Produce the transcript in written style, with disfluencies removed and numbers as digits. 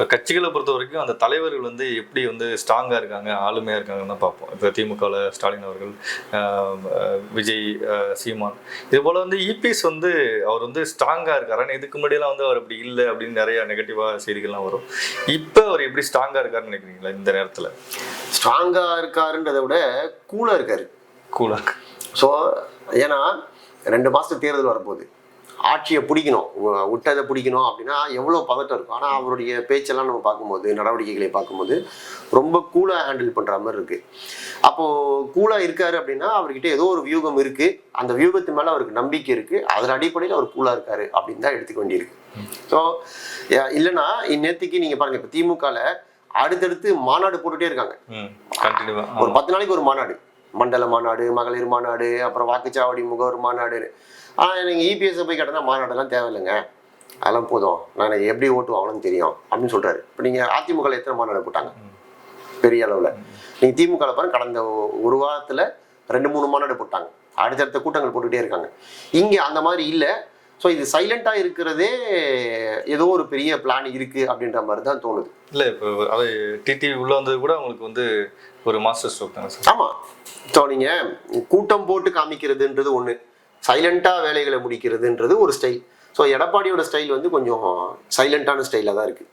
இப்போ கட்சிகளை பொறுத்த வரைக்கும் அந்த தலைவர்கள் வந்து எப்படி வந்து ஸ்ட்ராங்காக இருக்காங்க, ஆளுமையாக இருக்காங்கன்னு தான் பார்ப்போம். இப்போ திமுகவில் ஸ்டாலின் அவர்கள், விஜய், சீமான், இது போல் வந்து இபிஎஸ் வந்து அவர் வந்து ஸ்ட்ராங்காக இருக்காரு. ஆனால் இதுக்கு முன்னாடியெல்லாம் வந்து அவர் அப்படி இல்லை அப்படின்னு நிறைய நெகட்டிவாக செய்திகள்லாம் வரும். இப்போ அவர் எப்படி ஸ்ட்ராங்காக இருக்காருன்னு நினைக்கிறீங்களா இந்த நேரத்தில்? ஸ்ட்ராங்காக இருக்காருன்றதை விட கூலாக இருக்காரு. கூலாக இருக்கு. ஸோ ஏன்னா 2 மாதத்துக்கு தேர்தல் வரப்போகுது, ஆட்சியை பிடிக்கணும், விட்டதை பிடிக்கணும் அப்படின்னா எவ்வளோ பதட்டம் இருக்கும். ஆனால் அவருடைய பேச்செல்லாம் நம்ம பார்க்கும்போது, நடவடிக்கைகளை பார்க்கும்போது ரொம்ப கூலாக ஹேண்டில் பண்ணுற மாதிரி இருக்குது. அப்போது கூலாக இருக்காரு அப்படின்னா அவர்கிட்ட ஏதோ ஒரு வியூகம் இருக்குது, அந்த வியூகத்து மேலே அவருக்கு நம்பிக்கை இருக்குது, அதன் அடிப்படையில் அவர் கூலாக இருக்காரு அப்படின்னு தான் எடுத்துக்க வேண்டியிருக்கு. ஸோ இல்லைன்னா இந்நேரத்துக்கு நீங்கள் பாருங்கள், இப்போ திமுகவில் அடுத்தடுத்து மாநாடு போட்டுகிட்டே இருக்காங்க. ஒரு 10 நாளைக்கு ஒரு மாநாடு, மண்டல மாநாடு, மகளிர் மாநாடு, அப்புறம் வாக்குச்சாவடி முகவர் மாநாடுன்னு. ஆனால் நீங்கள் இபிஎஸ்ஸை போய் கேட்டனா மாநாடெல்லாம் தேவையில்லைங்க, அதெல்லாம் போதும், நான் எப்படி ஓட்டு வாங்கணும்னு தெரியும் அப்படின்னு சொல்கிறாரு. இப்போ நீங்கள் அதிமுகவில் எத்தனை மாநாடு போட்டாங்க பெரிய அளவில்? நீங்கள் திமுகவில் பாருங்க, கடந்த ஒரு வாரத்தில் 2-3 மாநாடு போட்டாங்க, அடுத்தடுத்த கூட்டங்கள் போட்டுக்கிட்டே இருக்காங்க. இங்கே அந்த மாதிரி இல்லை. ஸோ இது சைலண்டாக இருக்கிறதே ஏதோ ஒரு பெரிய பிளான் இருக்குது அப்படின்ற மாதிரி தான் தோணுது. இல்லை, இப்போ அது டிடிவி உள்ளே வந்தது கூட உங்களுக்கு வந்து ஒரு மாஸ்டர் ஸ்ட்ரோக் தானே சார்? ஆமாம். ஸோ நீங்கள் கூட்டம் போட்டு காமிக்கிறதுன்றது ஒன்று, சைலண்டாக வேலைகளை முடிக்கிறதுன்றது ஒரு ஸ்டைல். ஸோ எடப்பாடியோட ஸ்டைல் வந்து கொஞ்சம் சைலண்டான ஸ்டைலாக தான் இருக்குது.